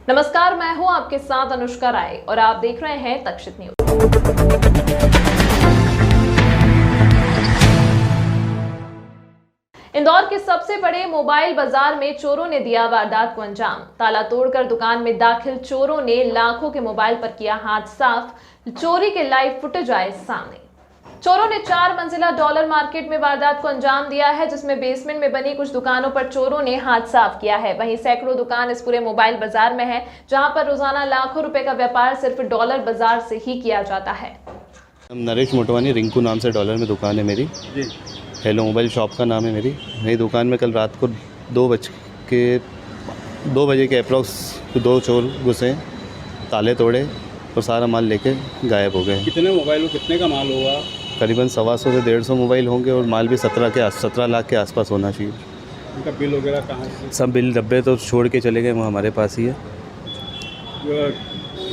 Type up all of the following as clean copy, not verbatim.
नमस्कार, मैं हूं आपके साथ अनुष्का राय और आप देख रहे हैं तक्षित न्यूज। इंदौर के सबसे बड़े मोबाइल बाजार में चोरों ने दिया वारदात को अंजाम। ताला तोड़कर दुकान में दाखिल चोरों ने लाखों के मोबाइल पर किया हाथ साफ। चोरी के लाइव फुटेज आए सामने। चोरों ने 4 मंजिला डॉलर मार्केट में वारदात को अंजाम दिया है, जिसमें बेसमेंट में बनी कुछ दुकानों पर चोरों ने हाथ साफ किया है। वहीं सैकड़ों दुकान इस पूरे मोबाइल बाजार में है, जहां पर रोजाना लाखों रुपए का व्यापार सिर्फ डॉलर बाजार से ही किया जाता है। नरेश मोटवानी, रिंकू नाम से डॉलर में दुकान है मेरी। हेलो मोबाइल शॉप का नाम है मेरी दुकान में कल रात को 2 बजे के अप्रॉक्स 2 चोर घुसे, ताले तोड़े और सारा माल लेके गायब हो गए। कितने मोबाइल हो, कितने का माल होगा? करीबन 125 से 150 मोबाइल होंगे और माल भी 17 लाख के आसपास होना चाहिए। उनका बिल वगैरह कहाँ से? सब बिल डब्बे तो छोड़ के चले गए, वो हमारे पास ही है।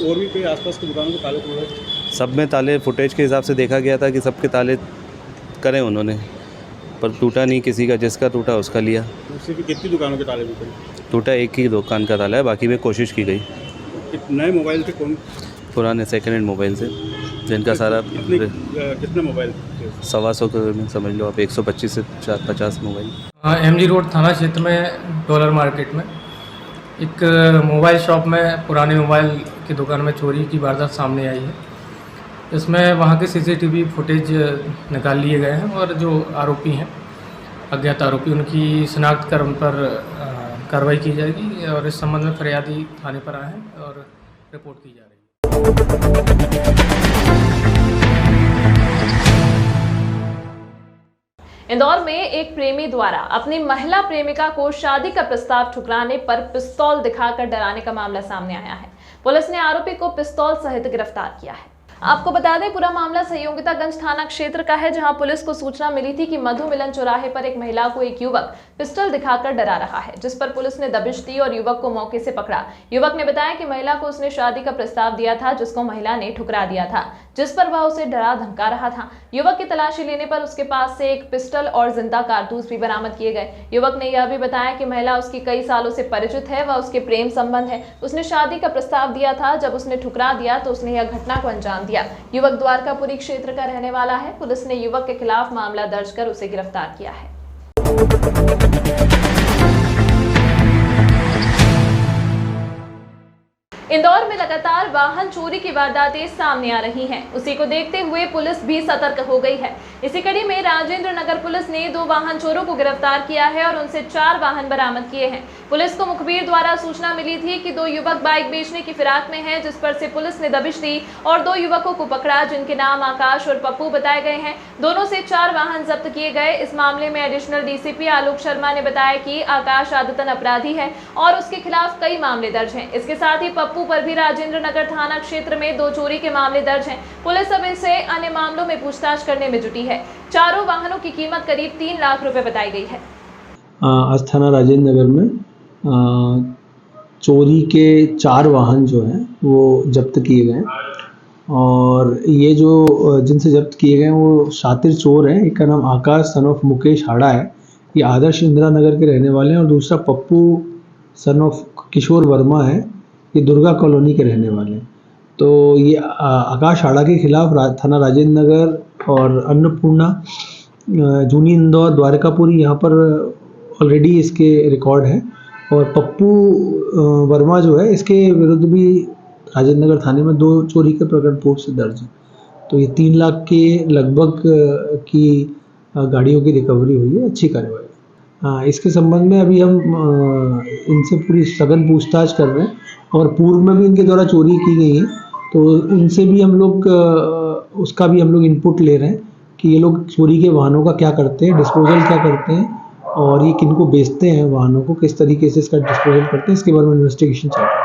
और भी कोई आसपास की दुकानों के ताले तोड़े? सब में ताले फुटेज के हिसाब से देखा गया था कि सबके ताले करें उन्होंने, पर टूटा नहीं किसी का, जिसका टूटा उसका लिया। उससे भी कितनी दुकानों के ताले टूटा एक ही दुकान का ताला है, बाकी में कोशिश की गई। नए मोबाइल थे? कौन? पुराने सेकेंड हैंड मोबाइल से, जिनका सारा कितने मोबाइल? 125 में समझ लो आप, 125 से 50 मोबाइल। MG रोड थाना क्षेत्र में डॉलर मार्केट में एक मोबाइल शॉप में पुराने मोबाइल की दुकान में चोरी की वारदात सामने आई है। इसमें वहाँ के CCTV फुटेज निकाल लिए गए हैं और जो आरोपी हैं, अज्ञात आरोपी, उनकी शिनाख्त कर उन पर कार्रवाई की जाएगी और इस संबंध में फरियादी थाने पर आए हैं और रिपोर्ट की जा रही है। इंदौर में एक प्रेमी द्वारा अपनी महिला प्रेमिका को शादी का प्रस्ताव ठुकराने पर पिस्तौल दिखाकर डराने का मामला सामने आया है। पुलिस ने आरोपी को पिस्तौल सहित गिरफ्तार किया है। आपको बता दें, पूरा मामला सहयोगितागंज थाना क्षेत्र का है, जहां पुलिस को सूचना मिली थी कि मधु मिलन चौराहे पर एक महिला को एक युवक पिस्टल दिखाकर डरा रहा है, जिस पर पुलिस ने दबिश दी और युवक को मौके से पकड़ा। युवक ने बताया कि महिला को उसने शादी का प्रस्ताव दिया था, जिसको महिला ने ठुकरा दिया था, जिस पर वह उसे डरा धमका रहा था। युवक की तलाशी लेने पर उसके पास से एक पिस्टल और जिंदा कारतूस भी बरामद किए गए। युवक ने यह भी बताया कि महिला उसकी कई सालों से परिचित है, वह उसके प्रेम संबंध है। उसने शादी का प्रस्ताव दिया था, जब उसने ठुकरा दिया तो उसने यह घटना को अंजाम दिया। युवक द्वारकापुरी क्षेत्र का रहने वाला है। पुलिस ने युवक के खिलाफ मामला दर्ज कर उसे गिरफ्तार किया है। इंदौर में लगातार वाहन चोरी की वारदातें सामने आ रही हैं। उसी को देखते हुए पुलिस भी सतर्क हो गई है। इसी कड़ी में राजेंद्र नगर पुलिस ने 2 वाहन चोरों को गिरफ्तार किया है और उनसे 4 वाहन बरामद किए हैं। पुलिस को मुखबिर द्वारा सूचना मिली थी कि 2 युवक बाइक बेचने की फिराक में हैं, जिस पर से पुलिस ने दबिश दी और 2 युवकों को पकड़ा, जिनके नाम आकाश और पप्पू बताए गए हैं। दोनों से 4 वाहन जब्त किए गए। इस मामले में एडिशनल DCP आलोक शर्मा ने बताया कि आकाश आदतन अपराधी है और उसके खिलाफ कई मामले दर्ज हैं। इसके साथ ही पप्पू पर भी राजेंद्र नगर थाना क्षेत्र में 2 चोरी के मामले दर्ज हैं। पुलिस अब इसे अन्य मामलों में पूछताछ करने में जुटी है। चारों वाहनों की कीमत करीब 3 लाख रुपए बताई गई है। आज थाना राजेंद्र नगर में चोरी के 4 वाहन जो हैं वो जब्त किए गए और ये जो जिनसे जब्त किए गए वो शातिर चोर हैं। एक का नाम आकाश सन ऑफ मुकेश हाड़ा है, ये आदर्श इंदिरा नगर के रहने वाले हैं, और दूसरा पप्पू सन ऑफ किशोर वर्मा है, ये दुर्गा कॉलोनी के रहने वाले हैं। तो ये आकाश हाड़ा के खिलाफ थाना राजेंद्र नगर और अन्नपूर्णा, जूनी इंदौर, द्वारकापुरी, यहाँ पर ऑलरेडी इसके रिकॉर्ड है। और पप्पू वर्मा जो है, इसके विरुद्ध भी राजेंद्र नगर थाने में 2 चोरी के प्रकरण पूर्व से दर्ज है। तो ये 3 लाख के लगभग की गाड़ियों की रिकवरी हुई है। अच्छी कार्रवाई। इसके संबंध में अभी हम इनसे पूरी सघन पूछताछ कर रहे हैं और पूर्व में भी इनके द्वारा चोरी की गई है, तो उनसे भी हम लोग उसका भी हम लोग इनपुट ले रहे हैं कि ये लोग चोरी के वाहनों का क्या करते हैं, डिस्पोजल क्या करते हैं और ये किनको बेचते हैं, वाहनों को किस तरीके से इसका डिस्पोजल करते हैं, इसके बारे में इन्वेस्टिगेशन चल रहा है।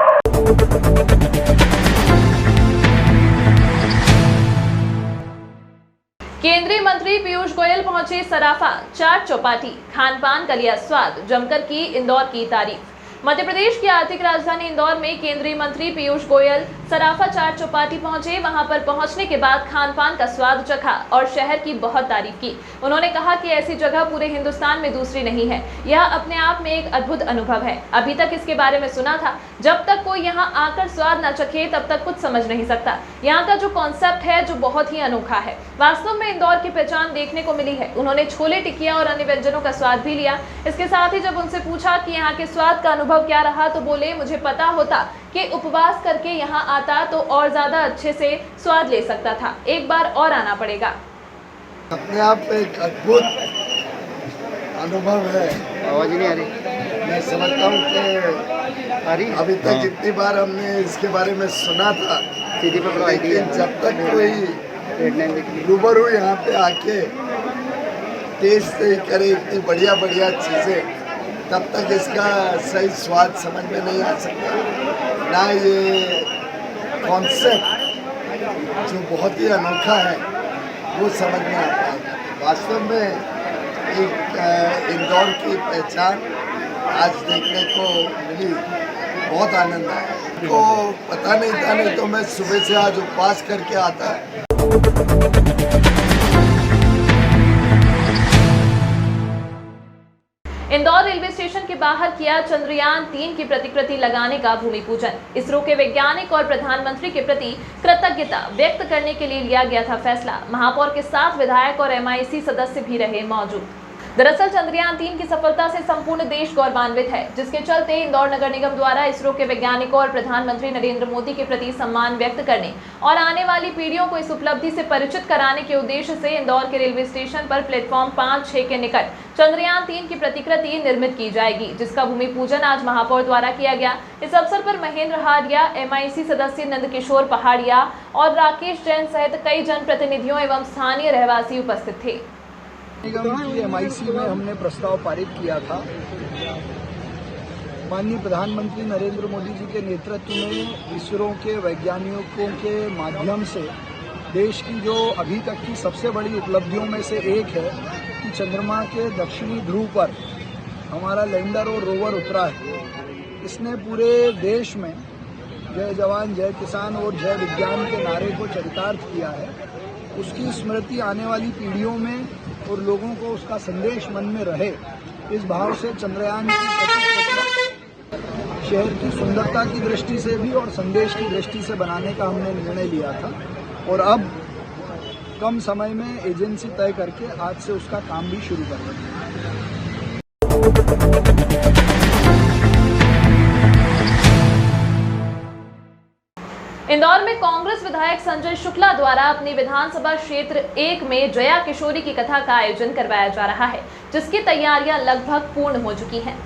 केंद्रीय मंत्री पीयूष गोयल पहुंचे सराफा, चाट चौपाटी, खान पान का लिया स्वाद, जमकर की इंदौर की तारीफ। मध्य प्रदेश की आर्थिक राजधानी इंदौर में केंद्रीय मंत्री पीयूष गोयल सराफा चाट चौपाटी पहुंचे। वहां पर पहुंचने के बाद खान पान का स्वाद चखा और शहर की बहुत तारीफ की। उन्होंने कहा कि ऐसी जगह पूरे हिंदुस्तान में दूसरी नहीं है। यह अपने आप में एक अद्भुत अनुभव है। अभी तक इसके बारे में सुना था, जब तक कोई यहाँ आकर स्वाद न चखे तब तक कुछ समझ नहीं सकता। यहाँ का जो कॉन्सेप्ट है जो बहुत ही अनोखा है। वास्तव में इंदौर की पहचान देखने को मिली है। उन्होंने छोले टिकिया और अन्य व्यंजनों का स्वाद भी लिया। इसके साथ ही जब उनसे पूछा कि यहाँ के स्वाद का अनुभव क्या रहा तो बोले, मुझे पता होता कि उपवास करके यहाँ आता तो और ज्यादा अच्छे से स्वाद ले सकता था। एक बार और आना पड़ेगा। अपने आप में एक अद्भुत अनुभव है। आवाज़ नहीं आ रही। मैं समझता हूँ कि अभी तक जितनी बार हमने इसके बारे में सुना था, लेकिन जब तक कोई रूबरू यहाँ पे आके टेस्ट करे इतनी बढ़िया बढ़िया चीज़ें, तब तक इसका सही स्वाद समझ में नहीं आ सकता। ना ये कॉन्सेप्ट जो बहुत ही अनोखा है वो समझ में आता है। वास्तव में एक इंदौर की पहचान आज देखने को मिली, बहुत आनंद आया। तो पता नहीं था, नहीं तो मैं सुबह से आज उपवास करके आता है। इंदौर रेलवे स्टेशन के बाहर किया चंद्रयान 3 की प्रतिकृति लगाने का भूमि पूजन। इसरो के वैज्ञानिक और प्रधानमंत्री के प्रति कृतज्ञता व्यक्त करने के लिए लिया गया था फैसला। महापौर के साथ विधायक और MIC सदस्य भी रहे मौजूद। दरअसल चंद्रयान 3 की सफलता से संपूर्ण देश गौरवान्वित है, जिसके चलते इंदौर नगर निगम द्वारा इसरो के वैज्ञानिकों और प्रधानमंत्री नरेंद्र मोदी के प्रति सम्मान व्यक्त करने और आने वाली पीढ़ियों को इस उपलब्धि से परिचित कराने के उद्देश्य से इंदौर के रेलवे स्टेशन पर प्लेटफॉर्म 5-6 के निकट चंद्रयान 3 की प्रतिकृति निर्मित की जाएगी, जिसका भूमि पूजन आज महापौर द्वारा किया गया। इस अवसर पर महेंद्र हारिया, MIC सदस्य नंदकिशोर पहाड़िया और राकेश जैन सहित कई जनप्रतिनिधियों एवं स्थानीय रहवासी उपस्थित थे। निगम की MIC में हमने प्रस्ताव पारित किया था। माननीय प्रधानमंत्री नरेंद्र मोदी जी के नेतृत्व में इसरो के वैज्ञानिकों के माध्यम से देश की जो अभी तक की सबसे बड़ी उपलब्धियों में से एक है कि चंद्रमा के दक्षिणी ध्रुव पर हमारा लैंडर और रोवर उतरा है। इसने पूरे देश में जय जवान जय किसान और जय विज्ञान के नारे को चरितार्थ किया है। उसकी स्मृति आने वाली पीढ़ियों में और लोगों को उसका संदेश मन में रहे, इस भाव से चंद्रयान की प्रतिकृति शहर की सुंदरता की दृष्टि से भी और संदेश की दृष्टि से बनाने का हमने निर्णय लिया था। और अब कम समय में एजेंसी तय करके आज से उसका काम भी शुरू कर रहे हैं। इंदौर में कांग्रेस विधायक संजय शुक्ला द्वारा अपनी विधानसभा क्षेत्र 1 में जया किशोरी की कथा का आयोजन करवाया जा रहा है, जिसकी तैयारियां लगभग पूर्ण हो चुकी हैं।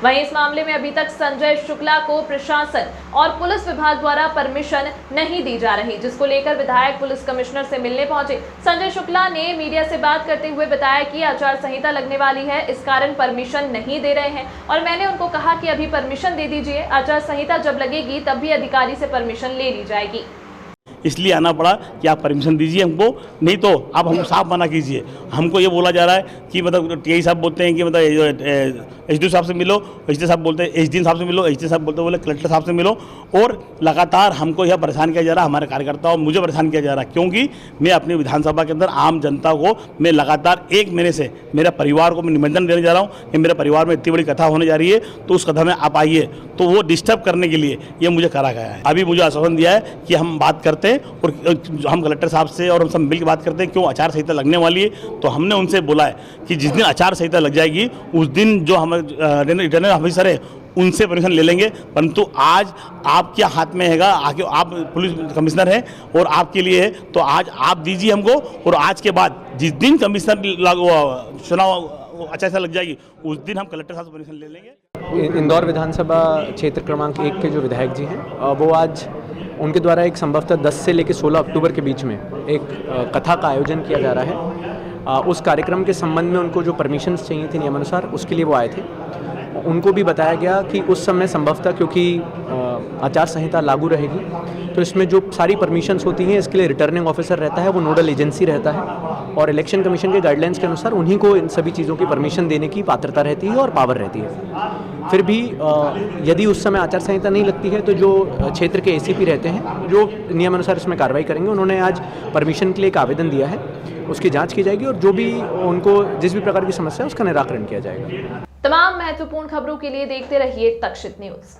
वहीं इस मामले में अभी तक संजय शुक्ला को प्रशासन और पुलिस विभाग द्वारा परमिशन नहीं दी जा रही, जिसको लेकर विधायक पुलिस कमिश्नर से मिलने पहुंचे। संजय शुक्ला ने मीडिया से बात करते हुए बताया कि आचार संहिता लगने वाली है, इस कारण परमिशन नहीं दे रहे हैं और मैंने उनको कहा कि अभी परमिशन दे दीजिए, आचार संहिता जब लगेगी तब भी अधिकारी से परमिशन ले ली जाएगी। इसलिए आना पड़ा कि आप परमिशन दीजिए हमको, नहीं तो आप हम साफ मना कीजिए। हमको ये बोला जा रहा है कि मतलब TI साहब बोलते हैं कि मतलब SDO साहब से मिलो, SDO साहब बोलते हैं SDM साहब से मिलो, SDM साहब बोले कलेक्टर साहब से मिलो, और लगातार हमको यह परेशान किया जा रहा है, हमारे कार्यकर्ताओं मुझे परेशान किया जा रहा है, क्योंकि मैं अपनी विधानसभा के अंदर आम जनता को मैं लगातार 1 महीने से मेरे परिवार को मैं निमंत्रण देने जा रहा हूँ कि मेरे परिवार में इतनी बड़ी कथा होने जा रही है, तो उस कथा में आप आइए। तो वो डिस्टर्ब करने के लिए ये मुझे करा गया है। अभी मुझे आश्वासन दिया है कि हम बात करते हैं और हम कलेक्टर साहब से और हम सब मिल के बात करते हैं, क्यों आचार संहिता लगने वाली है। तो हमने उनसे बोला है कि जिस दिन आचार संहिता लग जाएगी उस दिन जो हमारे रिटर्निंग ऑफिसर है उनसे परमिशन ले लेंगे, परंतु आज आपके हाथ में हैगा, आगे आप पुलिस कमिश्नर हैं और आपके लिए है, तो आज आप दीजिए हमको। और आज के बाद जिस दिन कमिश्नर चुनाव आचार संहिता लग जाएगी उस दिन हम कलेक्टर साहब से परमिशन ले लेंगे। इंदौर विधानसभा क्षेत्र क्रमांक 1 के जो विधायक जी हैं वो आज उनके द्वारा एक संभवतः 10 से लेकर 16 अक्टूबर के बीच में एक कथा का आयोजन किया जा रहा है। उस कार्यक्रम के संबंध में उनको जो परमिशंस चाहिए थी नियमानुसार, उसके लिए वो आए थे। उनको भी बताया गया कि उस समय संभवतः क्योंकि आचार संहिता लागू रहेगी तो इसमें जो सारी परमिशंस होती हैं इसके लिए रिटर्निंग ऑफिसर रहता है, वो नोडल एजेंसी रहता है और इलेक्शन कमीशन के गाइडलाइंस के अनुसार उन्हीं को इन सभी चीज़ों की परमिशन देने की पात्रता रहती है और पावर रहती है। फिर भी यदि उस समय आचार संहिता नहीं लगती है तो जो क्षेत्र के एसीपी रहते हैं जो नियमानुसार इसमें कार्रवाई करेंगे। उन्होंने आज परमिशन के लिए एक आवेदन दिया है, उसकी जांच की जाएगी और जो भी उनको जिस भी प्रकार की समस्या है उसका निराकरण किया जाएगा। तमाम महत्वपूर्ण खबरों के लिए देखते रहिए तक्षशित न्यूज।